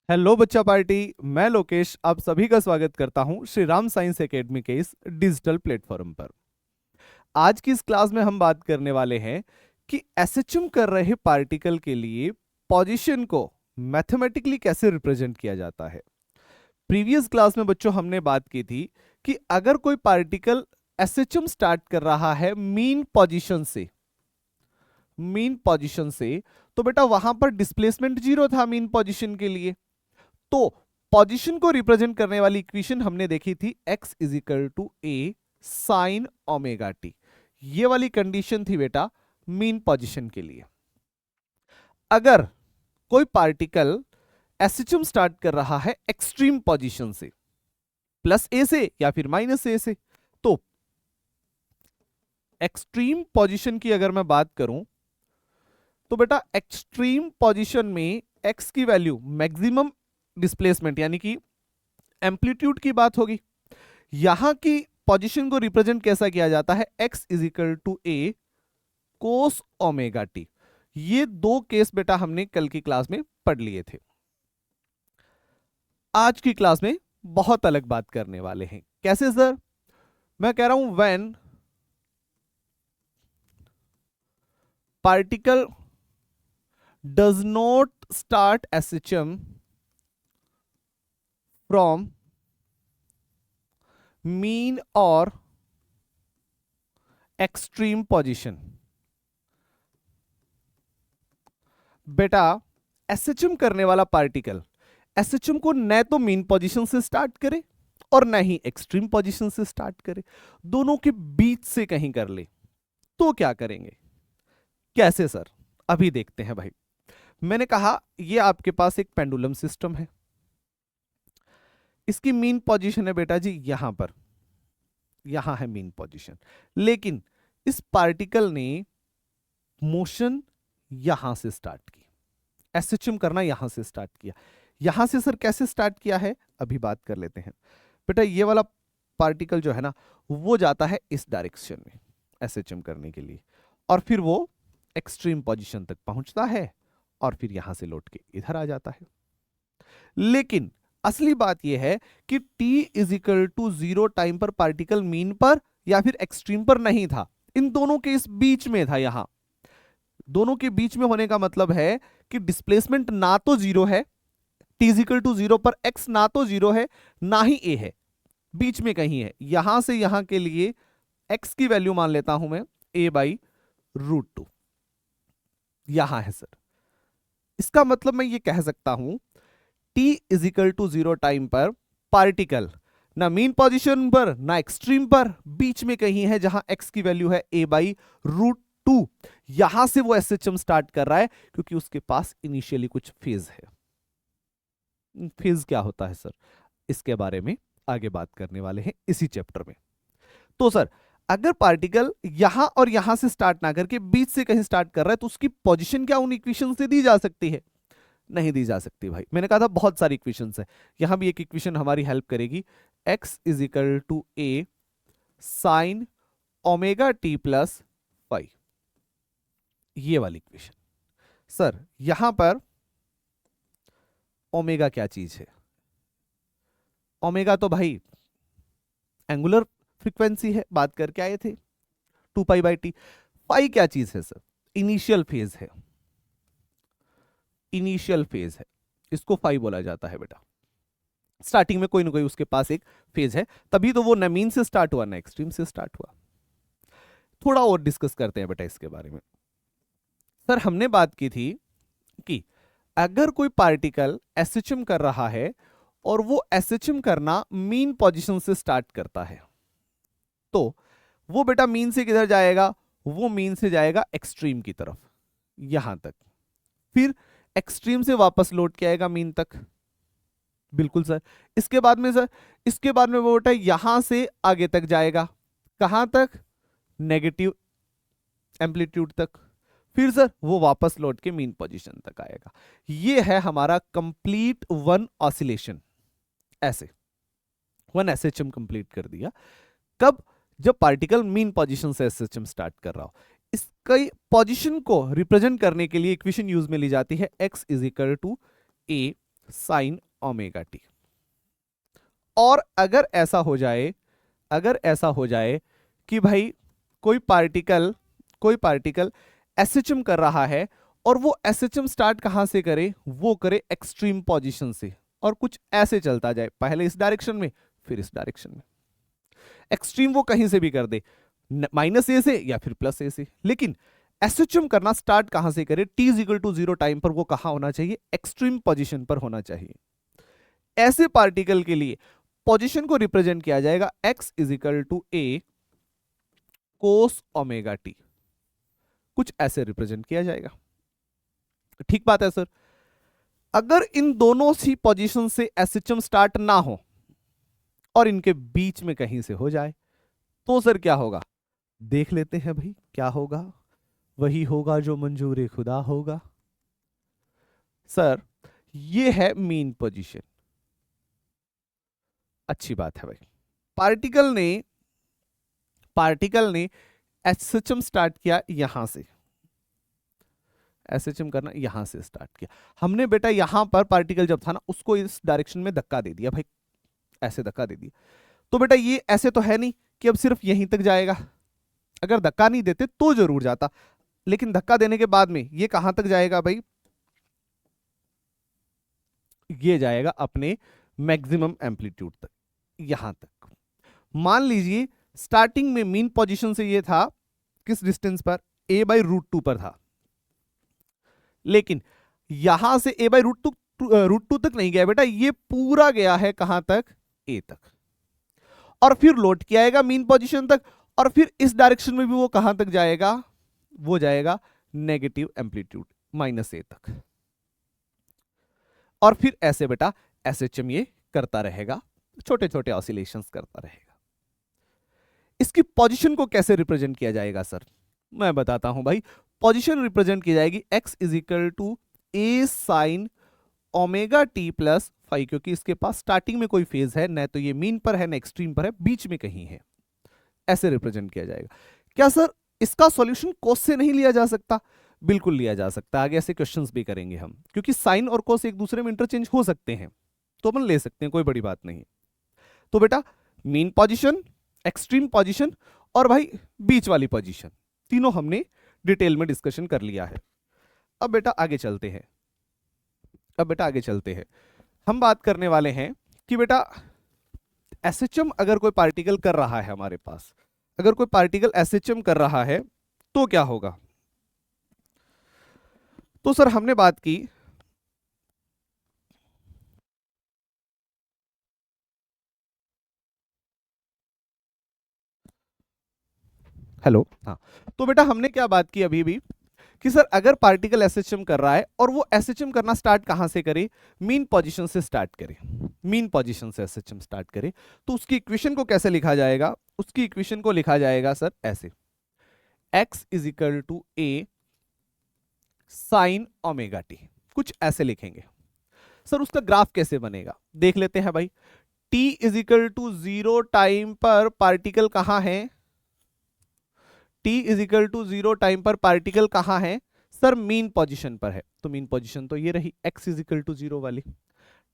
Hello बच्चा party. मैं लोकेश आप सभी का स्वागत करता हूं श्री राम साइंस एकेडमी के इस डिजिटल प्लेटफॉर्म पर। आज की इस क्लास में हम बात करने वाले हैं कि एसएचएम कर रहे पार्टिकल के लिए पोजीशन को मैथमेटिकली कैसे रिप्रेजेंट किया जाता है। प्रीवियस क्लास में बच्चों हमने बात की थी कि अगर कोई पार्टिकल एसएचएम स्टार्ट कर रहा है मीन पोजीशन से, तो बेटा वहां पर डिस्प्लेसमेंट जीरो था मीन पोजीशन के लिए। तो पोजीशन को रिप्रेजेंट करने वाली इक्वेशन हमने देखी थी x is equal to A sine omega T. ये वाली कंडीशन थी बेटा मीन पोजीशन के लिए। अगर कोई पार्टिकल एसएचएम स्टार्ट कर रहा है एक्सट्रीम पोजीशन से, प्लस ए से या फिर माइनस ए से, तो एक्सट्रीम पोजीशन की अगर मैं बात करूं तो बेटा एक्सट्रीम पोजीशन में x की वैल्यू मैक्सिमम डिस्प्लेसमेंट यानी कि एम्पलीट्यूड की बात होगी। यहां की पोजीशन को रिप्रेजेंट कैसा किया जाता है, x is equal to A cos omega T. ये दो केस बेटा हमने कल की क्लास में पढ़ लिए थे। आज की क्लास में बहुत अलग बात करने वाले हैं। कैसे सर? मैं कह रहा हूं when particle does not start SHM from mean और एक्सट्रीम पोजीशन। बेटा एसएचएम करने वाला पार्टिकल एसएचएम को न तो मीन पोजीशन से स्टार्ट करे और न ही एक्सट्रीम पोजीशन से स्टार्ट करे, दोनों के बीच से कहीं कर ले, तो क्या करेंगे? कैसे सर? अभी देखते हैं भाई। मैंने कहा ये आपके पास एक पेंडुलम सिस्टम है। इसकी मीन पोजीशन है बेटा जी यहां पर, यहां है मीन पोजीशन। लेकिन इस पार्टिकल ने मोशन यहां से स्टार्ट की, एसएचएम करना यहां से स्टार्ट किया। यहां से सर कैसे स्टार्ट किया है अभी बात कर लेते हैं। बेटा ये वाला पार्टिकल जो है ना वो जाता है इस डायरेक्शन में एसएचएम करने के लिए, और फिर वो एक्सट्रीम पोजीशन तक पहुंचता है और फिर यहां से लौट के इधर आ जाता है। लेकिन असली बात यह है कि t is equal to 0 time पर पार्टिकल मीन पर या फिर एक्सट्रीम पर नहीं था, इन दोनों के इस बीच में था। यहां दोनों के बीच में होने का मतलब है कि डिस्प्लेसमेंट ना तो जीरो है, t इज इक्वल टू 0 पर x ना तो जीरो है ना ही a है, बीच में कहीं है। यहां से यहां के लिए x की वैल्यू मान लेता हूं मैं a बाई रूट टू, यहां है सर। इसका मतलब मैं ये कह सकता हूं t is equal to 0 time पर पार्टिकल ना मीन पोजीशन पर ना एक्सट्रीम पर, बीच में कहीं है जहां x की वैल्यू है a बाई रूट टू। यहां से वो एसएचएम स्टार्ट कर रहा है क्योंकि उसके पास इनिशियली कुछ फेज है। फेज क्या होता है सर, इसके बारे में आगे बात करने वाले हैं इसी चैप्टर में। तो सर अगर पार्टिकल यहां और यहां से स्टार्ट ना करके बीच से कहीं स्टार्ट कर रहा है तो उसकी पोजीशन क्या उन इक्वेशन से दी जा सकती है? नहीं दी जा सकती भाई। मैंने कहा था बहुत सारी इक्वेशंस है, यहां भी एक इक्वेशन हमारी हेल्प करेगी। x is equal to A sine omega T plus five, ये वाली इक्वेशन। सर यहां पर ओमेगा क्या चीज है? ओमेगा तो भाई एंगुलर फ्रीक्वेंसी है, बात करके आए थे 2 पाई/t। पाई क्या चीज है सर? इनिशियल फेज है, इनिशियल फेज है, इसको फाई बोला जाता है बेटा। स्टार्टिंग में कोई ना कोई उसके पास एक फेज है, तभी तो वो न मीन से स्टार्ट हुआ ना एक्सट्रीम से स्टार्ट हुआ। थोड़ा और डिस्कस करते हैं बेटा इसके बारे में। सर हमने बात की थी कि अगर कोई पार्टिकल एसएचएम कर रहा है और वो एसएचएम करना मीन पोजीशन से स्टार्ट करता है, तो वो बेटा मीन से किधर जाएगा? वो मीन से जाएगा एक्सट्रीम की तरफ यहां तक, फिर एक्सट्रीम से वापस लौट के आएगा मीन तक। बिल्कुल सर। इसके बाद में सर, इसके बाद में वो बेटा यहां से आगे तक जाएगा, कहां तक? नेगेटिव एम्पलीट्यूड तक। फिर सर वो वापस लौट के मीन पोजीशन तक आएगा। ये है हमारा कंप्लीट वन ऑसिलेशन। ऐसे वन एसएचएम कंप्लीट कर दिया। कब? जब पार्टिकल मीन पोजीशन से एसएचएम स्टार्ट कर रहा हो। इसका पोजीशन को रिप्रेजेंट करने के लिए इक्वेशन यूज में ली जाती है x is equal to A sine omega T. और अगर ऐसा हो जाए, अगर ऐसा हो जाए कि भाई कोई पार्टिकल एसएचएम कर रहा है और वो एसएचएम स्टार्ट कहां से करे, वो करे एक्सट्रीम पोजीशन से, और कुछ ऐसे चलता जाए, पहले इस डायरेक्शन में फिर इस डायरेक्शन में। एक्सट्रीम वो कहीं से भी कर दे, माइनस ए से या फिर प्लस ए से, लेकिन एसएचएम करना स्टार्ट कहां से करे, T is equal to 0 time पर वो कहां होना चाहिए, एक्सट्रीम पोजीशन पर होना चाहिए। ऐसे पार्टिकल के लिए पोजीशन को रिप्रेजेंट किया जाएगा x is equal to A cos omega T, कुछ ऐसे रिप्रेजेंट किया जाएगा। ठीक बात है सर। अगर इन दोनों सी पोजीशन से एसएचएम स्टार्ट ना हो और इनके बीच में कहीं से हो जाए, तो सर क्या होगा, देख लेते हैं भाई क्या होगा। वही होगा जो मंजूर खुदा होगा। सर ये है मीन पोजीशन। अच्छी बात है भाई, पार्टिकल ने एसएचएम स्टार्ट किया यहां से, एसएचएम करना यहां से स्टार्ट किया हमने बेटा। यहां पर पार्टिकल जब था ना, उसको इस डायरेक्शन में धक्का दे दिया भाई, ऐसे धक्का दे दिया। तो बेटा ये ऐसे तो है नहीं कि अब सिर्फ यहीं तक जाएगा, अगर धक्का नहीं देते तो जरूर जाता, लेकिन धक्का देने के बाद में ये कहां तक जाएगा भाई, ये जाएगा अपने मैक्सिमम एम्पलीट्यूड तक, यहां तक। मान लीजिए स्टार्टिंग में मीन पोजीशन से ये था किस डिस्टेंस पर, a/√2 पर था, लेकिन यहां से a/√2 तक नहीं गया बेटा, ये पूरा गया है कहां तक, a तक, और फिर लौट के आएगा मीन पोजीशन तक, और फिर इस डायरेक्शन में भी वो कहां तक जाएगा, वो जाएगा नेगेटिव एम्पलीट्यूड -a तक, और फिर ऐसे बेटा एसएचएम ये करता रहेगा, छोटे छोटे ऑसिलेशंस करता रहेगा। इसकी पोजीशन को कैसे रिप्रेजेंट किया जाएगा सर, मैं बताता हूं भाई। पोजीशन रिप्रेजेंट की जाएगी x is equal to A sine omega T plus five, क्योंकि इसके पास स्टार्टिंग में कोई फेज है, न तो ये मीन पर है न एक्सट्रीम पर है, बीच में कहीं है, ऐसे रिप्रेजेंट किया जाएगा। क्या सर इसका सॉल्यूशन कोस से नहीं लिया जा सकता, बिल्कुल लिया जा सकता है, आगे ऐसे क्वेश्चंस भी करेंगे हम, क्योंकि साइन और कोस एक दूसरे में इंटरचेंज हो सकते हैं, तो अपन ले सकते हैं, कोई बड़ी बात नहीं। तो बेटा मीन पोजीशन, एक्सट्रीम पोजीशन और भाई बीच वाली पोजीशन, तीनों हमने डिटेल में डिस्कशन कर लिया है। अब बेटा आगे चलते हैं, हम बात करने वाले हैं कि बेटा एसएचएम अगर कोई पार्टिकल कर रहा है हमारे पास, अगर कोई पार्टिकल एसएचएम कर रहा है तो क्या होगा। तो सर हमने बात की, हेलो, हाँ, तो बेटा हमने क्या बात की अभी भी कि सर अगर पार्टिकल एसएचएम कर रहा है और वो एसएचएम करना स्टार्ट कहां से करे, मीन पोजीशन से स्टार्ट करे, मीन पोजीशन से एसएचएम स्टार्ट करे, तो उसकी इक्वेशन को कैसे लिखा जाएगा, उसकी इक्वेशन को लिखा जाएगा सर ऐसे, x is equal to A sine omega T, कुछ ऐसे लिखेंगे। सर उसका ग्राफ कैसे बनेगा देख लेते हैं भाई। t is equal to 0 time पर पार्टिकल कहां है, t is equal to 0 time पर पार्टिकल कहां है, सर मीन पोजीशन पर है, तो मीन पोजीशन तो ये रही x इज इक्वल टू 0 वाली।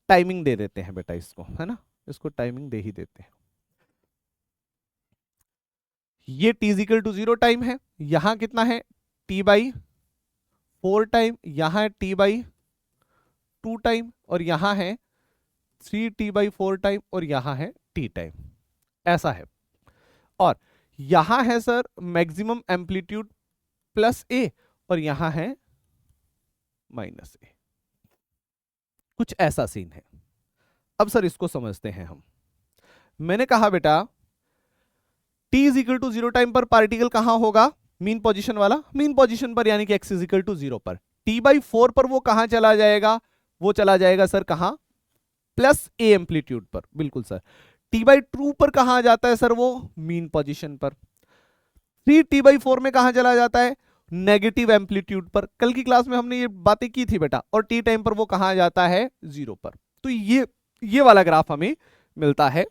टाइमिंग दे देते हैं बेटा इसको, है ना, इसको टाइमिंग दे ही देते हैं। ये t is equal to 0 time है, यहां कितना है t/4 टाइम, यहां है t/2 टाइम, और यहां है 3t/4 टाइम, और यहां है t टाइम, ऐसा है। और यहां है सर मैक्सिमम एम्पलीट्यूड प्लस ए, और यहां है माइनस ए, कुछ ऐसा सीन है। अब सर इसको समझते हैं हम। मैंने कहा बेटा t is equal to 0 time पर पार्टिकल कहां होगा, मीन पोजीशन वाला, मीन पोजीशन पर, यानी कि x इज इक्वल टू 0 पर। t/4 पर वो कहां चला जाएगा, वो चला जाएगा सर कहां, प्लस ए एम्पलीट्यूड पर, बिल्कुल सर। t/2 पर कहां जाता है सर, वो मीन पोजीशन पर। 3t/4 में कहां चला जाता है, नेगेटिव एम्पलीट्यूड पर। कल की क्लास में हमने ये बातें की थी बेटा, और t टाइम पर वो कहां जाता है, 0 पर। तो ये वाला ग्राफ हमें मिलता है,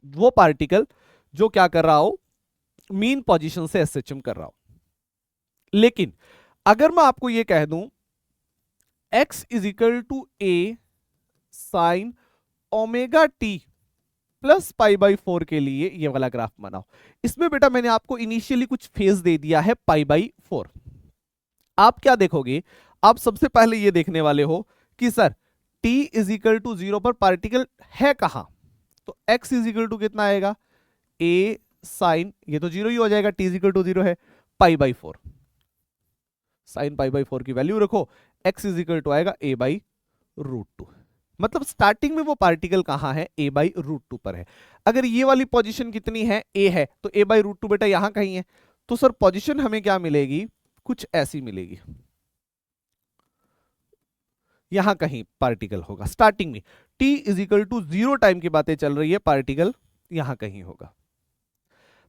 वो पार्टिकल जो क्या कर रहा हो, मीन पोजीशन से एसएचएम कर रहा हो। लेकिन अगर मैं आपको ये कह दूं x is equal to A sine omega T plus pi by 4 के लिए ये वाला ग्राफ बनाओ। इसमें बेटा मैंने आपको इनिशियली कुछ फेज दे दिया है पाई बाई 4। आप क्या देखोगे, आप सबसे पहले ये देखने वाले हो कि sir t is equal to 0 पर पार्टिकल है कहां, तो x इज इक्वल टू कितना आएगा, a साइन, ये तो 0 ही हो जाएगा, t इज इक्वल टू 0 है, पाई बाई 4, साइन पाई बाई 4 की वैल्यू रखो, x इज इक्वल टू आएगा a बाई रूट 2। मतलब स्टार्टिंग में वो पार्टिकल कहां है, a बाई रूट 2 पर है। अगर ये वाली पोजीशन कितनी है, a है, तो a बाई रूट 2 बेटा यहां कहीं है, तो सर पोजीशन हमें क्या मिलेगी, कुछ ऐसी मिलेगी, यहां कहीं पार्टिकल होगा स्टार्टिंग में, t is equal to 0 time की बातें चल रही है, पार्टिकल यहां कहीं होगा।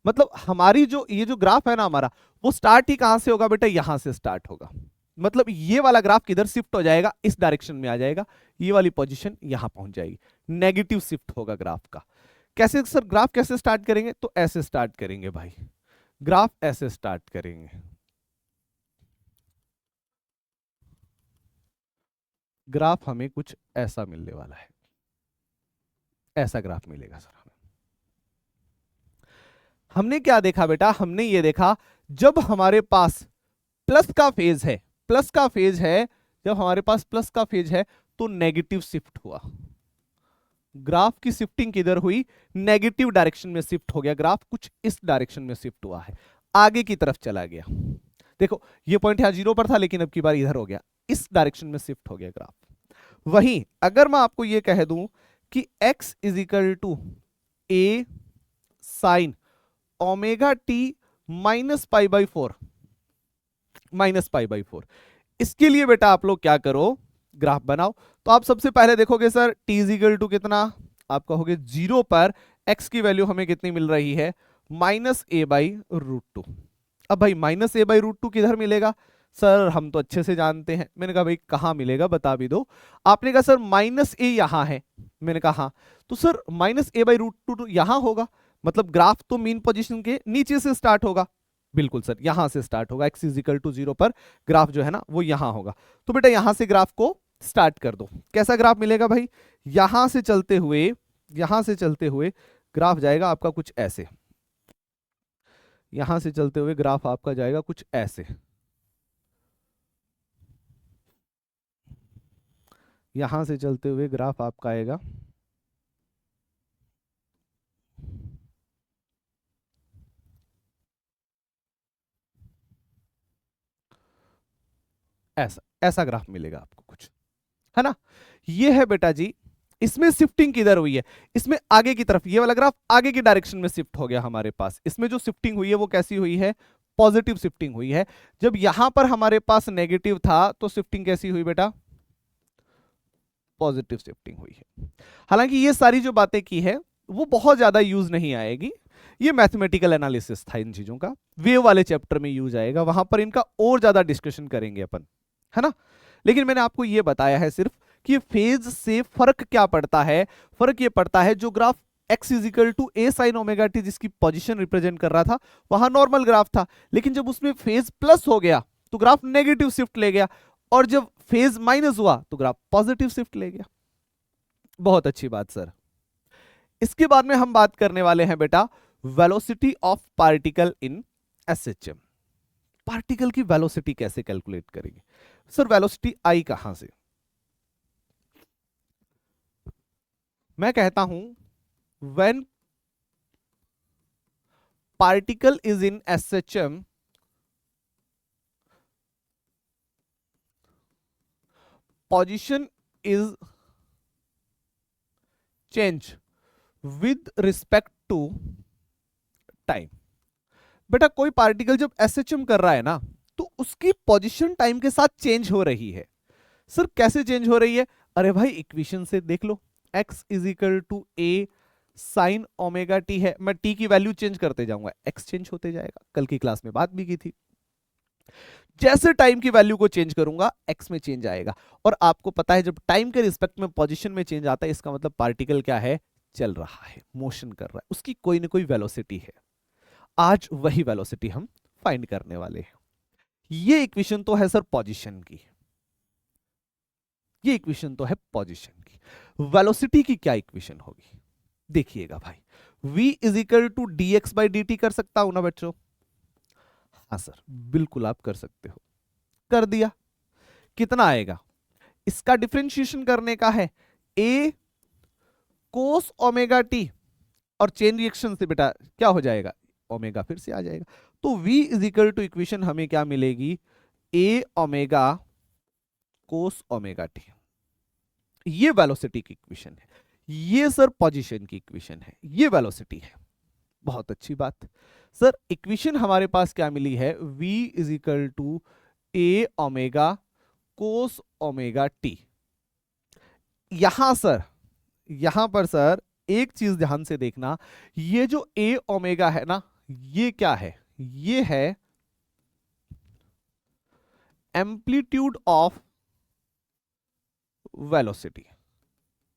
मतलब हमारी जो ये जो ग्राफ है ना हमारा, वो स्टार्ट ही कहां से होगा बेटा, यहां से स्टार्ट होगा। मतलब ये वाला ग्राफ किधर शिफ्ट हो जाएगा, इस डायरेक्शन में आ जाएगा, ये वाली पोजीशन यहां पहुंच जाएगी, नेगेटिव शिफ्ट होगा ग्राफ का। कैसे सर, ग्राफ कैसे स्टार्ट करेंगे, तो ऐसे स्टार्ट करेंगे भाई, ग्राफ ऐसे स्टार्ट करेंगे, ग्राफ हमें कुछ ऐसा मिलने वाला है, ऐसा ग्राफ मिलेगा सर हमें। हमने क्या देखा बेटा, हमने ये देखा जब हमारे पास प्लस का फेज है, प्लस का फेज है, जब हमारे पास प्लस का फेज है तो नेगेटिव शिफ्ट हुआ, ग्राफ की शिफ्टिंग किधर हुई, नेगेटिव डायरेक्शन में शिफ्ट हो गया, ग्राफ कुछ इस डायरेक्शन में शिफ्ट हुआ है, आगे की तरफ चला गया। देखो ये पॉइंट यहां 0 पर था, लेकिन अब की बार इधर हो गया, इस डायरेक्शन में शिफ्ट हो गया ग्राफ। वहीं अगर मैं आपको ये कह दूं कि x is equal to A sine omega T minus pi by 4, minus pi by 4, इसके लिए बेटा आप लोग क्या करो, ग्राफ बनाओ। तो आप सबसे पहले देखोगे sir t is equal to कितना, आप कहोगे 0 पर x की वैल्यू हमें कितनी मिल रही है, माइनस ए बाई रूट 2। अब भाई माइनस ए बाई रूट 2 किधर मिलेगा, सर हम तो अच्छे से जानते हैं। मैंने कहा भाई कहां मिलेगा बता भी दो। आपने कहा सर माइनस ए यहां है, मैंने कहा हाँ, तो sir minus A by root 2 यहां होगा, मतलब ग्राफ तो मीन पोजीशन के नीचे से स्टार्ट होगा। बिल्कुल सर, यहां से स्टार्ट होगा, x इज इक्वल टू 0 पर ग्राफ जो है ना वो यहां होगा। तो बेटा यहां से ग्राफ को स्टार्ट कर दो। कैसा ग्राफ मिलेगा भाई, यहां से चलते हुए, यहां से चलते हुए ग्राफ जाएगा आपका कुछ ऐसे, यहां से चलते हुए ग्राफ आपका जाएगा कुछ ऐसे, यहां से चलते हुए ग्राफ आपका आएगा ऐसा, ऐसा ग्राफ मिलेगा आपको कुछ, है ना। ये है बेटा जी, इसमें शिफ्टिंग किधर हुई है, इसमें आगे की तरफ, ये वाला ग्राफ आगे की डायरेक्शन में शिफ्ट हो गया हमारे पास। इसमें जो शिफ्टिंग हुई है वो कैसी हुई है, पॉजिटिव शिफ्टिंग हुई है। जब यहां पर हमारे पास नेगेटिव था तो शिफ्टिंग कैसी हुई बेटा, पॉजिटिव शिफ्टिंग हुई है। हालांकि ये सारी जो बातें की है वो बहुत ज्यादा यूज नहीं आएगी, ये मैथमेटिकल एनालिसिस था इन चीजों का, वेव वाले चैप्टर में यूज आएगा, वहां पर इनका और ज्यादा डिस्कशन करेंगे अपन, है ना। लेकिन मैंने आपको ये बताया है सिर्फ कि फेज से फर्क क्या पड़ता है, फर्क ये पड़ता है जो graph x is equal to A sine omega T जिसकी पोजीशन रिप्रेजेंट कर रहा था वहां नॉर्मल ग्राफ था, लेकिन जब उसमें फेज प्लस हो गया तो ग्राफ नेगेटिव शिफ्ट ले गया, और जब फेज माइनस हुआ तो ग्राफ पॉजिटिव शिफ्ट ले गया। बहुत अच्छी बात सर। इसके बाद में हम बात करने वाले हैं बेटा velocity of particle in SHM. Particle की वेलोसिटी कैसे कैलकुलेट करेंगे सर, वेलोसिटी आई कहां से, मैं कहता हूं when particle is in SHM, position is change with respect to time. बेटा कोई पार्टिकल जब एसएचएम कर रहा है ना तो उसकी पोजीशन टाइम के साथ चेंज हो रही है। सर कैसे चेंज हो रही है, अरे भाई इक्वेशन से देख लो, x is equal to A sine omega T है, मैं t की वैल्यू चेंज करते जाऊंगा, x चेंज होते जाएगा, कल की क्लास में बात भी की थी। जैसे टाइम की वैल्यू को चेंज करूंगा x में चेंज आएगा, और आपको पता है जब टाइम के रिस्पेक्ट में पोजीशन में चेंज आता है इसका मतलब पार्टिकल क्या है, चल रहा है, मोशन कर रहा है, उसकी कोई ना कोई वेलोसिटी है। आज वही वेलोसिटी हम फाइंड करने वाले हैं। ये इक्वेशन तो है सर पोजीशन की, ये इक्वेशन तो है पोजीशन की। वेलोसिटी की क्या इक्वेशन होगी, देखिएगा भाई। v is equal to D x by D T कर सकता हूं ना बच्चों? हाँ सर, बिल्कुल आप कर सकते हो। कर दिया, कितना आएगा? इसका डिफरेंशिएशन करने का है, a कोस ओमेगा टी, और चेन रिएक्शन से बेटा क्या हो जाएगा, ओमेगा फिर से आ जाएगा। तो v is equal to equation हमें क्या मिलेगी, a omega cos omega T. ये वेलोसिटी की इक्वेशन है, ये सर पोजीशन की इक्वेशन है, ये वेलोसिटी है। बहुत अच्छी बात सर, इक्वेशन हमारे पास क्या मिली है, v is equal to a omega cos omega t. यहां सर, यहां पर सर एक चीज ध्यान से देखना, ये जो a ओमेगा है ना, ये क्या है, ये है एम्पलीट्यूड ऑफ वेलोसिटी।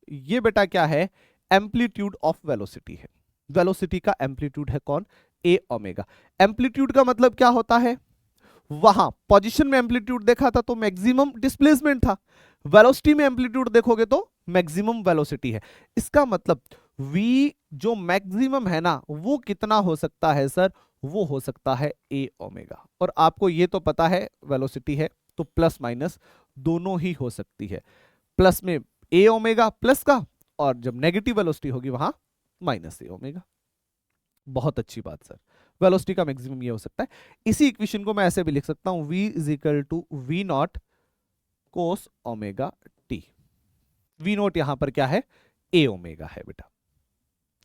ये बेटा क्या है, एम्पलीट्यूड ऑफ वेलोसिटी है। वेलोसिटी का एम्पलीट्यूड है कौन, a ओमेगा। एम्पलीट्यूड का मतलब क्या होता है, वहां पोजीशन में एम्पलीट्यूड देखा था तो मैक्सिमम डिस्प्लेसमेंट था, वेलोसिटी में एम्पलीट्यूड देखोगे तो मैक्सिमम वेलोसिटी है। इसका मतलब v जो मैक्सिमम है ना, वो कितना हो सकता है सर, वो हो सकता है a ओमेगा। और आपको ये तो पता है वेलोसिटी है तो प्लस माइनस दोनों ही हो सकती है, प्लस में a ओमेगा प्लस का, और जब नेगेटिव वेलोसिटी होगी वहां माइनस a ओमेगा। बहुत अच्छी बात सर, वेलोसिटी का मैक्सिमम ये हो सकता है। इसी इक्वेशन को मैं ऐसे भी लिख सकता हूं, v is equal to v not cos omega t. V not यहां पर क्या है, a ओमेगा है बेटा।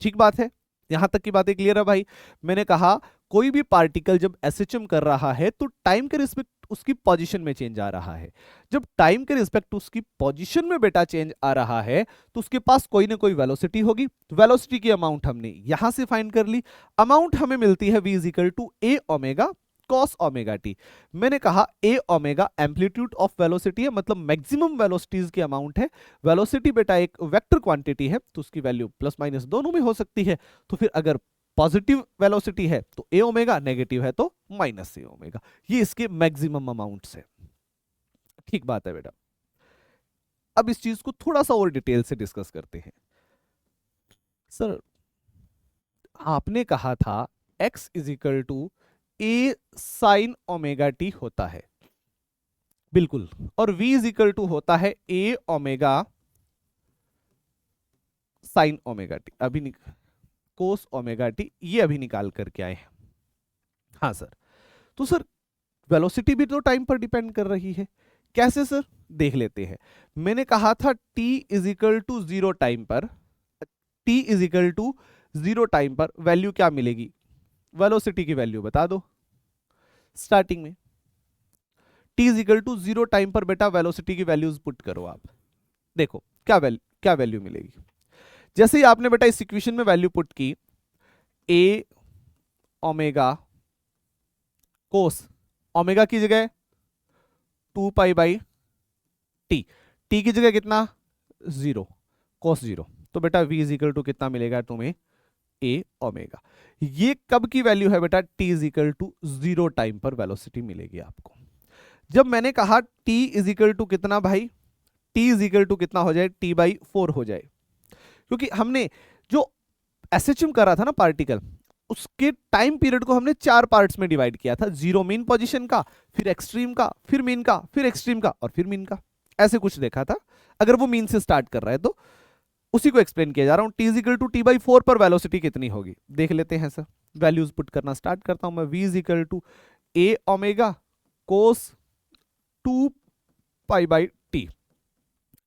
ठीक बात है, यहां तक की बातें क्लियर है भाई। मैंने कहा कोई भी पार्टिकल जब एसएचएम कर रहा है तो टाइम के रिस्पेक्ट उसकी पोजीशन में चेंज आ रहा है। जब टाइम के रिस्पेक्ट उसकी पोजीशन में बेटा चेंज आ रहा है तो उसके पास कोई ना कोई वेलोसिटी होगी। वेलोसिटी की अमाउंट हमने यहां से फाइंड कर ली, अमाउंट हमें मिलती है v is equal to a omega cos omega t. मैंने कहा a omega amplitude of velocity है, मतलब मैक्सिमम वेलोसिटीज की अमाउंट है। वेलोसिटी बेटा एक वेक्टर क्वांटिटी है तो उसकी वैल्यू प्लस माइनस दोनों में हो सकती है। तो फिर अगर पॉजिटिव वेलोसिटी है तो a ओमेगा, नेगेटिव है तो माइनस a ओमेगा। ये इसके मैक्सिमम अमाउंट्स है। ठीक बात है बेटा। अब इस चीज को थोड़ा सा और डिटेल से डिस्कस करते हैं। सर आपने कहा था x is equal to a sine omega t होता है, बिल्कुल, और v इज इक्वल टू होता है a omega sine omega T. अभी कोस ओमेगा टी, ये अभी निकाल करके आए हैं। हाँ सर, तो सर वेलोसिटी भी तो टाइम पर डिपेंड कर रही है, कैसे सर, देख लेते हैं। मैंने कहा था t is equal to 0 time पर, t is equal to 0 time पर वैल्यू क्या मिलेगी, वेलोसिटी की वैल्यू बता दो स्टार्टिंग में। t is equal to 0 time पर बेटा वेलोसिटी की वैल्यूज पुट करो आप, देखो क्या वैल्यू मिलेगी। जैसे ही आपने बेटा इस इक्वेशन में वैल्यू पुट की, a ओमेगा कोस ओमेगा की जगह 2 पाई बाई टी, टी की जगह कितना 0, कोस 0, तो बेटा v इज इक्वल टू कितना मिलेगा तुम्हें, a ओमेगा। ये कब की वैल्यू है बेटा, t is equal to 0 time पर वेलोसिटी मिलेगी आपको। जब मैंने कहा t इज इक्वल टू कितना भाई, t इज इक्वल टू कितना हो जाए, t बाई 4 हो जाए, क्योंकि हमने जो एसएचएम करा था ना पार्टिकल, उसके टाइम पीरियड को हमने 4 पार्ट्स में डिवाइड किया था, 0 मीन पोजीशन का, फिर एक्सट्रीम का, फिर मीन का, फिर एक्सट्रीम का, और फिर मीन का, ऐसे कुछ देखा था। अगर वो मीन से स्टार्ट कर रहा है तो उसी को एक्सप्लेन किया जा रहा हूं। t is equal to t by 4 पर वेलोसिटी कितनी होगी देख लेते हैं सर। वैल्यूज पुट करना स्टार्ट करता हूं मैं, v is equal to a omega cos 2 pi by t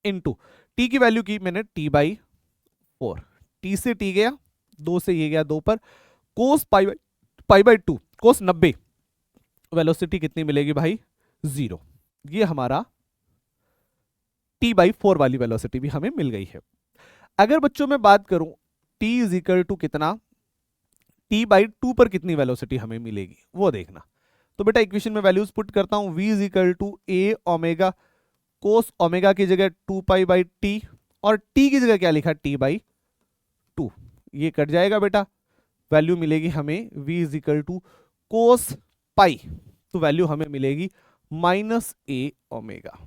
into t की वैल्यू की मैंने t बाई 4, टी से t गया, 2 से ये गया 2 पर, कोस पाई बाई 2, कोस 90, वेलोसिटी कितनी मिलेगी भाई 0। ये हमारा t बाई 4 वाली वेलोसिटी भी हमें मिल गई है। अगर बच्चों में बात करूं t इज इक्वल टू कितना, t बाई 2 पर कितनी वेलोसिटी हमें मिलेगी वो देखना। तो बेटा इक्वेशन में वैल्यूज पुट करता हूं, v is equal to a omega cos omega की जगह 2 पाई बाई टी, और t की जगह क्या लिखा, t बाई 2, ये कट जाएगा बेटा, वैल्यू मिलेगी हमें v इज इक्वल टू कोस पाई, तो वैल्यू हमें मिलेगी माइनस a ओमेगा।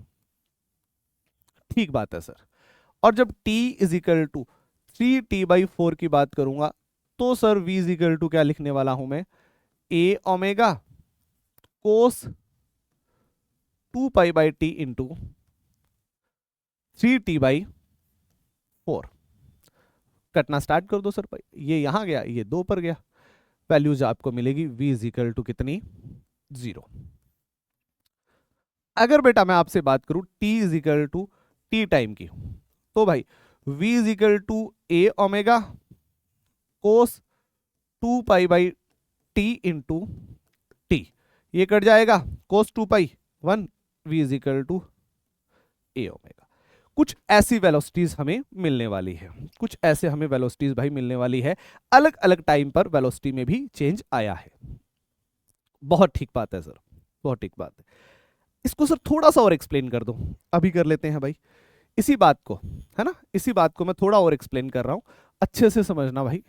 ठीक बात है सर। और जब t is equal to 3t/4 की बात करूंगा तो sir v is equal to क्या लिखने वाला हूं मैं, a omega cos 2π/t into 3t/4। कटना स्टार्ट कर दो सर भाई, ये यहां गया, ये 2 पर गया, वैल्यूज आपको मिलेगी v इज इक्वल टू कितनी, 0। अगर बेटा मैं आपसे बात करूं t is equal to t time की, तो भाई v is equal to a omega cos 2π/t into t, ये कट जाएगा cos 2π 1, v is equal to a omega. कुछ ऐसी वेलोसिटीज हमें मिलने वाली है, कुछ ऐसे हमें वेलोसिटीज भाई मिलने वाली है, अलग अलग टाइम पर वेलोसिटी में भी चेंज आया है। बहुत ठीक बात है सर, बहुत ठीक बात है। इसको सर थोड़ा सा और एक्सप्लेन कर दो, अभी कर लेते हैं भाई इसी बात को, है ना, इसी बात को मैं थोड़ा और एक्सप्लेन कर रहा हूं, अच्छे से समझना भाई।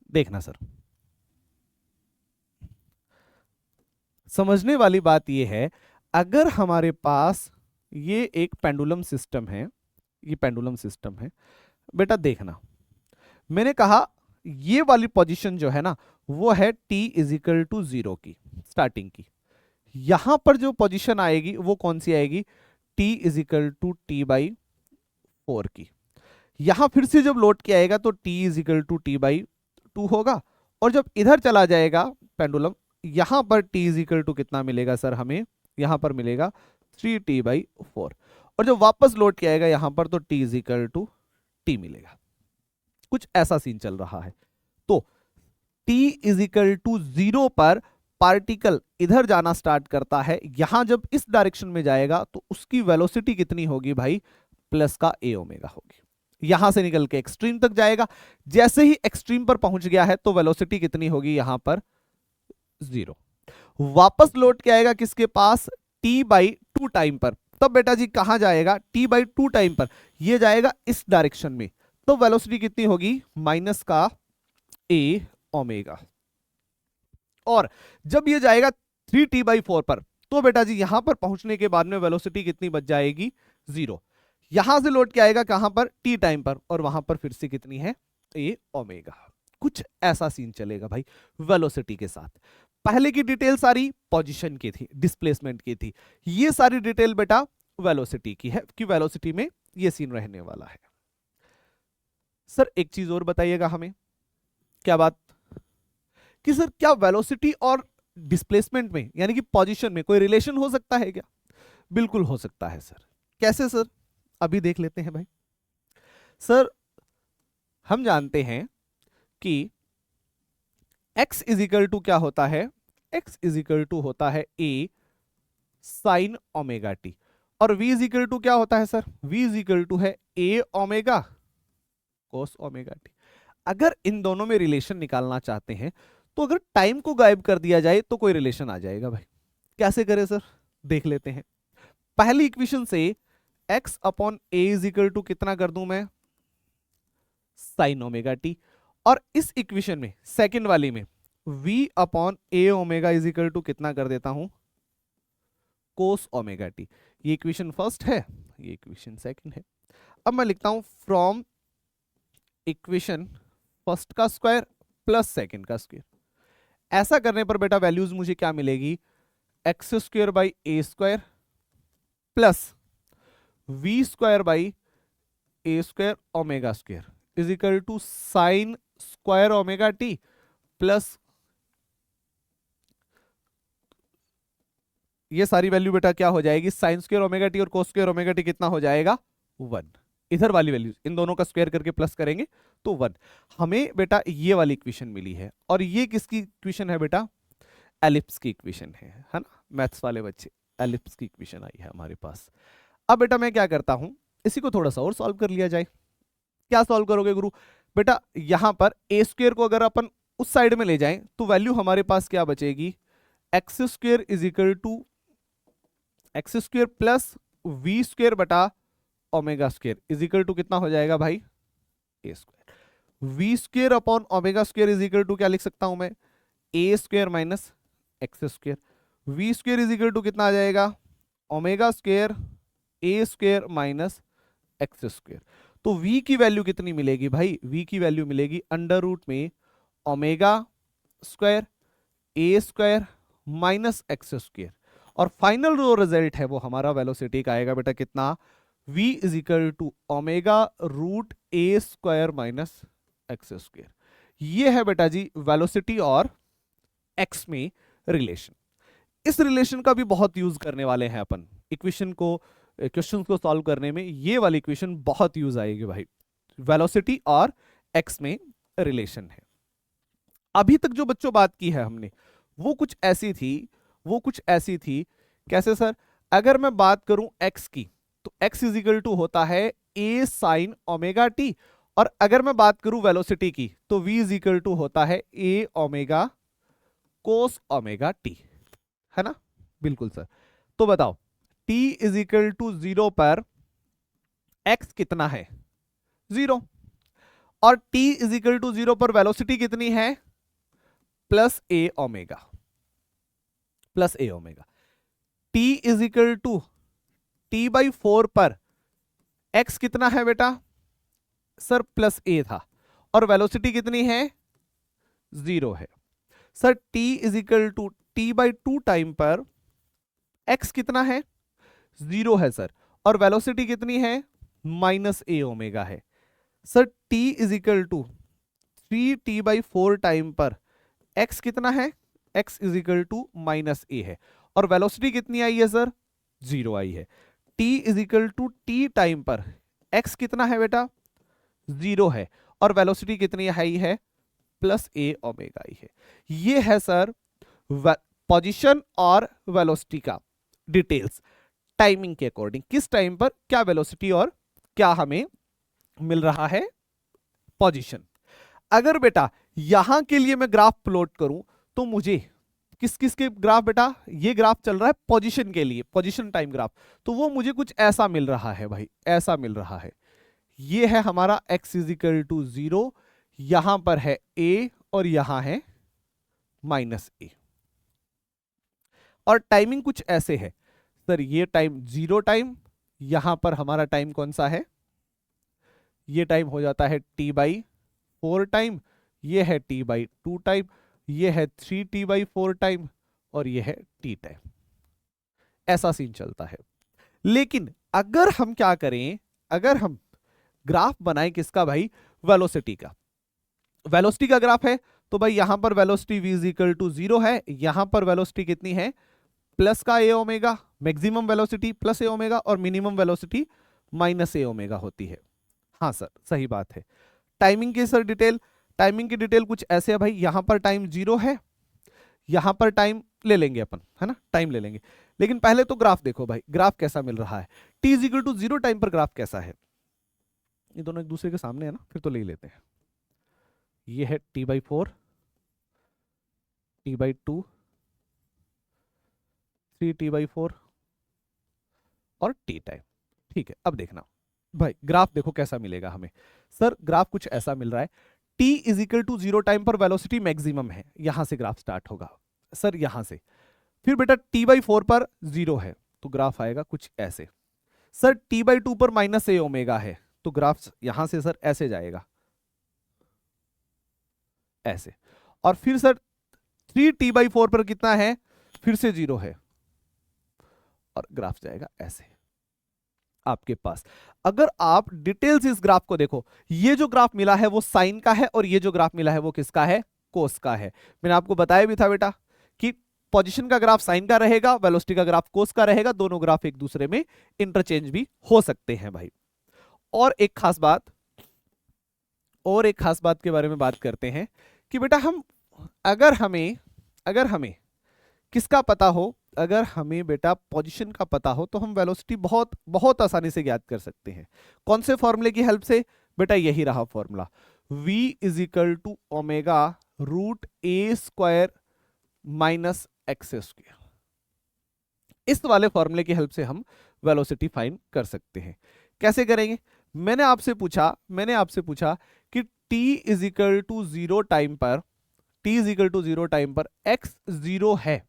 देखना सर, समझने वाली बात यह है, अगर हमारे पास ये एक पेंडुलम सिस्टम है, ये पेंडुलम सिस्टम है बेटा, देखना मैंने कहा ये वाली पोजीशन जो है ना वो है t इज इक्वल टू 0 की स्टार्टिंग की, यहां पर जो पोजीशन आएगी वो कौन सी आएगी, t is equal to t/4 की। यहां फिर से जब लोड किया आएगा तो t is equal to t/2 होगा, और जब इधर चला जाएगा पेंडुलम, यहां पर t इज इक्वल टू कितना मिलेगा सर हमें, यहां पर मिलेगा 3t/4, और जब वापस लोड किया आएगा यहां पर तो t is equal to t मिलेगा। कुछ ऐसा सीन चल रहा है। तो t इज इक्वल टू 0 पर पार्टिकल इधर जाना स्टार्ट करता है, यहां जब इस डायरेक्शन में जाएगा तो उसकी वेलोसिटी कितनी होगी भाई, प्लस का a ओमेगा होगी, यहां से निकल के एक्सट्रीम तक जाएगा, जैसे ही एक्सट्रीम पर पहुंच गया है तो वेलोसिटी कितनी होगी यहां पर 0। वापस लौट के आएगा किसके पास, t/2 टाइम पर, तब बेटा जी कहां जाएगा, t/2 टाइम पर ये जाएगा इस डायरेक्शन में, तो वेलोसिटी कितनी होगी, माइनस का a ओमेगा। और जब ये जाएगा 3t/4 पर, तो बेटा जी यहां पर पहुंचने के बाद में वेलोसिटी कितनी बच जाएगी, 0। यहां से लौट के आएगा कहां पर, t टाइम पर, और वहां पर फिर से कितनी है, a ओमेगा। कुछ ऐसा सीन चलेगा भाई वेलोसिटी के साथ। पहले की डिटेल सारी पोजीशन की थी, डिस्प्लेसमेंट की थी, ये सारी डिटेल बेटा वेलोसिटी की है, कि वेलोसिटी में ये सीन रहने वाला है। सर एक चीज और बताइएगा हमें, क्या बात, कि सर क्या वेलोसिटी और डिस्प्लेसमेंट में यानी कि पोजीशन में कोई रिलेशन हो सकता है क्या, बिल्कुल हो सकता है सर। कैसे सर, अभी देख लेते हैं भाई। सर हम जानते हैं कि x इज इक्वल टू क्या होता है, x इज इक्वल टू होता है a साइन ओमेगा टी, और v इज इक्वल टू क्या होता है sir, v is equal to है a omega cos omega t. अगर इन दोनों में रिलेशन निकालना चाहते हैं तो अगर टाइम को गायब कर दिया जाए तो कोई रिलेशन आ जाएगा भाई, कैसे करें सर, देख लेते हैं। पहली इक्वेशन से x upon a is equal to कितना कर दूं मैं, साइन ओमेगा टी, और इस इक्वेशन में सेकंड वाली में v upon a omega is equal to कितना कर देता हूं, कोस ओमेगा टी। ये इक्वेशन फर्स्ट है, ये इक्वेशन सेकंड है। अब मैं लिखता हूं फ्रॉम इक्वेशन फर्स्ट का स्क्वायर प्लस सेकंड का स्क्वायर। ऐसा करने पर बेटा वैल्यूज मुझे क्या मिलेगी, x square by a square plus v square by a square omega square is equal to sine square omega T plus ये सारी वैल्यू बेटा क्या हो जाएगी, साइन स्क्वायर ओमेगा टी और कोस स्क्वायर ओमेगा टी कितना हो जाएगा, 1। इधर वाली वैल्यूज इन दोनों का स्क्वायर करके प्लस करेंगे तो 1। हमें बेटा ये वाली इक्वेशन मिली है, और ये किसकी इक्वेशन है बेटा, एलिप्स की इक्वेशन है ना, मैथ्स वाले बच्चे, एलिप्स की इक्वेशन आई है हमारे पास। अब बेटा मैं क्या करता हूं, इसी को थोड़ा सा और सॉल्व कर लिया जाए। क्या सॉल्व करोगे गुरु, बेटा यहां पर ए स्क्वायर को अगर अपन उस साइड में ले जाएं तो वैल्यू हमारे पास क्या बचेगी, x square is equal to x square plus v square बटा omega square is equal to कितना हो जाएगा भाई, a square. V square upon omega square is equal to क्या लिख सकता हूं मैं, a square minus x square. V square is equal to कितना आ जाएगा, omega square a square minus x square. तो v की वैल्यू कितनी मिलेगी भाई, v की वैल्यू मिलेगी अंडर रूट में omega square a square minus x square. और फाइनल जो रिजल्ट है वो हमारा वेलोसिटी का आएगा बेटा कितना, v is equal to omega root a square minus x square. ये है बेटा जी वेलोसिटी और x में रिलेशन। इस रिलेशन का भी बहुत यूज करने वाले हैं अपन इक्वेशन को, क्वेश्चंस को सॉल्व करने में ये वाली इक्वेशन बहुत यूज आएगी भाई। वेलोसिटी और x में रिलेशन है। अभी तक जो बच्चों बात की है हमने वो कुछ ऐसी थी, कैसे सर, अगर मैं बात करूं x की तो x इज इक्वल टू होता है a साइन ओमेगा टी, और अगर मैं बात करूं वेलोसिटी की तो v इज इक्वल टू होता है a omega cos omega T, है ना, बिल्कुल सर। तो बताओ t इज इक्वल टू 0 पर x कितना है, 0, और t इज इक्वल टू 0 पर वेलोसिटी कितनी है, plus a omega, t is equal to t/4 पर x कितना है बेटा, सर प्लस ए था, और वेलोसिटी कितनी है, 0 है। Sir t is equal to t/2 time पर x कितना है, 0 है सर, और वेलोसिटी कितनी है, माइनस ए ओमेगा है। Sir t is equal to 3t/4 time पर x कितना है, x is equal to minus a है, और वेलोसिटी कितनी आई है सर, 0 आई है। t is equal to t time पर x कितना है बेटा, 0 है, और वेलोसिटी कितनी आई है, प्लस ए ओमेगा आई है। ये है सर पोजीशन और वेलोसिटी का डिटेल्स टाइमिंग के अकॉर्डिंग, किस टाइम पर क्या वेलोसिटी और क्या हमें मिल रहा है पोजीशन। अगर बेटा यहां के लिए मैं ग्राफ प्लॉट करूं तो मुझे किस किस के ग्राफ, बेटा ये ग्राफ चल रहा है पोजीशन के लिए, पोजीशन टाइम ग्राफ, तो वो मुझे कुछ ऐसा मिल रहा है भाई, ऐसा मिल रहा है। ये है हमारा x इज इक्वल टू 0, यहां पर है a और यहां है माइनस ए, और टाइमिंग कुछ ऐसे है सर, ये टाइम 0 टाइम, यहां पर हमारा टाइम कौन सा है, ये टाइम हो जाता है t/4 टाइम, ये है t/2 टाइम, ये है 3t/4 टाइम, और ये है t टाइम। ऐसा सीन चलता है। लेकिन अगर हम क्या करें, अगर हम ग्राफ बनाएं किसका भाई, वेलोसिटी का, वेलोसिटी का ग्राफ है तो भाई यहां पर velocity v is equal to 0 है, यहां पर वेलोसिटी कितनी है, प्लस का a omega, maximum velocity plus a omega, और minimum velocity minus a omega होती है। हाँ सर सही बात है। टाइमिंग की सर डिटेल, टाइमिंग की डिटेल कुछ ऐसे है भाई, यहां पर टाइम 0 है, यहां पर टाइम ले लेंगे अपन, है ना, टाइम ले लेंगे। लेकिन पहले तो ग्राफ देखो भाई, ग्राफ कैसा मिल रहा है, t is equal to 0 time पर ग्राफ कैसा है, ये दोनों एक दूसरे के सामने है ना, फिर तो ले ही लेते हैं। ये है t/4, t/2, 3t/4 और t टाइम। ठीक है, अब देखना भाई ग्राफ देखो कैसा मिलेगा हमें। सर ग्राफ कुछ ऐसा मिल रहा है, t is equal to 0 time पर वेलोसिटी मैक्सिमम है, यहां से ग्राफ स्टार्ट होगा सर, यहां से, फिर बेटा t/4 पर 0 है तो ग्राफ आएगा कुछ ऐसे। सर t/2 पर माइनस ए ओमेगा है तो ग्राफ यहां से सर ऐसे जाएगा, ऐसे, और फिर सर 3t/4 पर कितना है, फिर से 0 है, और ग्राफ जाएगा ऐसे आपके पास। अगर आप डिटेल से इस ग्राफ को देखो, ये जो ग्राफ मिला है वो साइन का है, और ये जो ग्राफ मिला है वो किसका है, कोस का है। मैंने आपको बताया भी था बेटा कि पोजीशन का ग्राफ साइन का रहेगा, वेलोसिटी का ग्राफ कोस का रहेगा, दोनों ग्राफ एक दूसरे में इंटरचेंज भी हो सकते हैं भाई। और एक खास बात के बारे में बात करते हैं कि बेटा हम अगर हमें किसका पता हो, अगर हमें बेटा पोजीशन का पता हो तो हम वेलोसिटी बहुत बहुत आसानी से ज्ञात कर सकते हैं। कौन से फॉर्मूले की हेल्प से, बेटा यही रहा formula, v is equal to omega root a square minus x square. इस वाले फॉर्मूले की हेल्प से हम वेलोसिटी फाइंड कर सकते हैं। कैसे करेंगे, मैंने आपसे पूछा कि t is equal to 0 time पर x 0 है,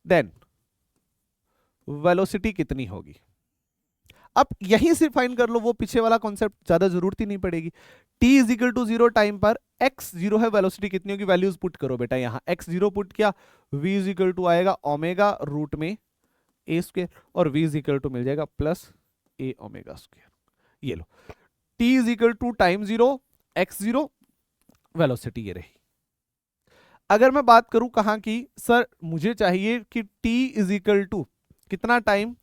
देन वेलोसिटी कितनी होगी। अब यहीं से फाइंड कर लो, वो पीछे वाला कॉन्सेप्ट ज्यादा जरूरत ही नहीं पड़ेगी। t is equal to 0 time पर x 0 है, वेलोसिटी कितनी होगी, वैल्यूज पुट करो बेटा। यहां x 0 पुट किया, v इज इक्वल टू आएगा ओमेगा रूट में a स्क्वायर, और v इज इक्वल टू मिल जाएगा प्लस a ओमेगा स्क्वायर। ये लो, t is equal to time 0 x 0, velocity ये रही। अगर मैं बात करूं कहां की, सर मुझे चाहिए कि t इज इक्वल टू कितना time,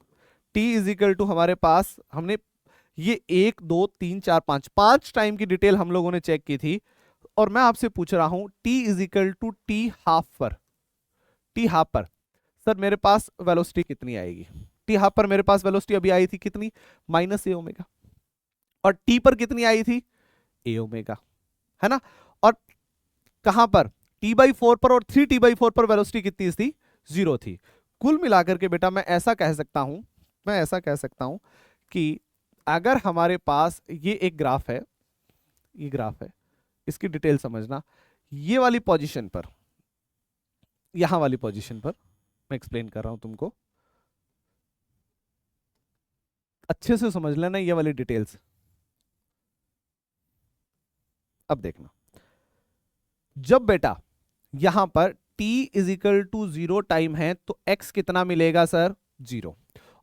t is equal to हमारे पास, हमने ये 1 2 3 4 5 टाइम की डिटेल हम लोगों ने चेक की थी, और मैं आपसे पूछ रहा हूं t is equal to t half पर सर मेरे पास वेलोसिटी कितनी आएगी। t हाफ पर मेरे पास वेलोसिटी अभी आई थी कितनी, माइनस ए ओमेगा, और t पर कितनी आई थी, ए ओमेगा, है ना। और कहां पर, t/4 पर और 3t/4 पर वेलोसिटी कितनी थी, 0 थी। कुल मिलाकर के बेटा मैं ऐसा कह सकता हूं कि अगर हमारे पास ये एक ग्राफ है, इसकी डिटेल समझना, ये वाली पोजीशन पर, यहां वाली पोजीशन पर मैं एक्सप्लेन कर रहा हूं तुमको, अच्छे से समझ लेना ये वाली डिटेल्स। अब देखना, जब बेटा यहां पर t is equal to 0 time है तो x कितना मिलेगा सर, 0,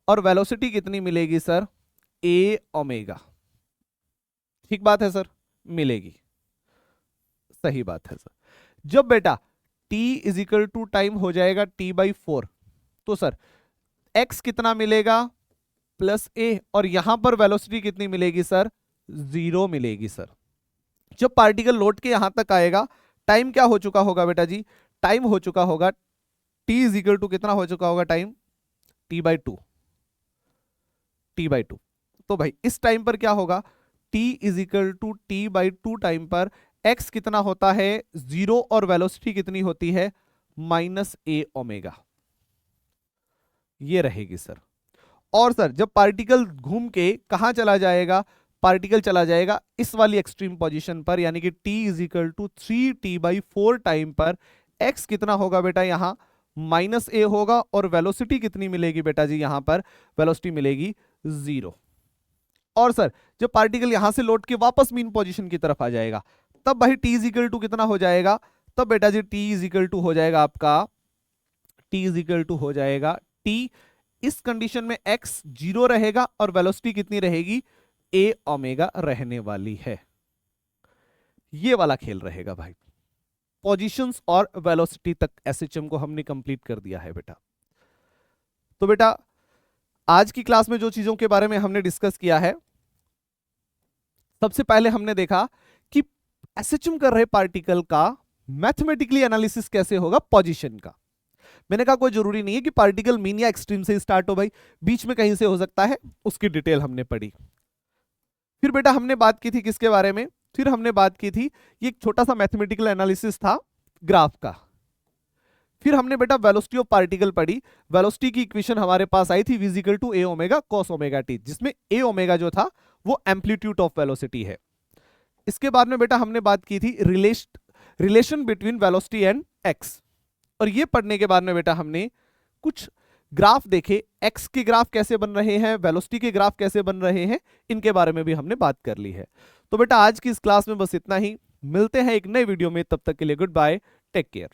और वेलोसिटी कितनी मिलेगी सर, a ओमेगा। ठीक बात है सर, मिलेगी, सही बात है सर। जब बेटा t is equal to time हो जाएगा t/4, तो सर x कितना मिलेगा, प्लस a, और यहां पर वेलोसिटी कितनी मिलेगी सर, 0 मिलेगी सर। जब पार्टिकल लौट के यहां तक आएगा, टाइम क्या हो चुका होगा बेटा जी, टाइम हो चुका होगा t इज इक्वल टू कितना हो चुका होगा टाइम, t/2। तो भाई इस टाइम पर क्या होगा, t is equal to t/2 time पर x कितना होता है, 0, और वेलोसिटी कितनी होती है, माइनस a ओमेगा, ये रहेगी सर। और सर जब पार्टिकल घूम के कहां चला जाएगा, पार्टिकल चला जाएगा इस वाली एक्सट्रीम पोजीशन पर, यानी कि t is equal to 3t/4 time पर x कितना होगा बेटा, यहां माइनस a होगा, और वेलोसिटी कितनी मिलेगी बेटा जी, यहां पर वेलोसिटी मिलेगी 0। और सर जब पार्टिकल यहां से लौट के वापस मीन पोजीशन की तरफ आ जाएगा, तब भाई t इज इक्वल टू कितना हो जाएगा, तब बेटा जी t इज इक्वल टू हो जाएगा आपका, t इज इक्वल टू हो जाएगा t, इस कंडीशन में x 0 रहेगा और वेलोसिटी कितनी रहेगी, a ओमेगा रहने वाली है। ये वाला खेल रहेगा भाई, पोजीशंस और वेलोसिटी तक एसएचएम को हमने कंप्लीट कर दिया है बेटा। तो बेटा आज की क्लास में जो चीजों के बारे में हमने डिस्कस किया है, सबसे पहले हमने देखा कि एसएचएम कर रहे पार्टिकल का मैथमेटिकली एनालिसिस कैसे होगा, पोजीशन का। मैंने कहा कोई जरूरी नहीं है कि पार्टिकल मीन या एक्सट्रीम से स्टार्ट हो भाई, बीच में कहीं से हो सकता है, उसकी डिटेल हमने पढ़ी। फिर बेटा हमने बात की थी किसके बारे में, फिर हमने बात की थी, ये एक छोटा सा मैथमेटिकल एनालिसिस था ग्राफ का। फिर हमने बेटा वेलोसिटी ऑफ पार्टिकल पढ़ी, वेलोसिटी की इक्वेशन हमारे पास आई थी v equal to a omega cos omega t, जिसमें a ओमेगा जो था वो एम्पलीट्यूड ऑफ वेलोसिटी है। इसके बाद में बेटा हमने बात की थी relation between velocity and x, और ये पढ़ने के बाद में बेटा हमने कुछ ग्राफ देखे, x के ग्राफ कैसे बन रहे हैं, वेलोसिटी के ग्राफ कैसे बन रहे हैं, इनके बारे में भी हमने बात कर ली है। तो बेटा आज की इस क्लास में बस इतना ही, मिलते हैं एक नए वीडियो में, तब तक के लिए गुड बाय, टेक केयर।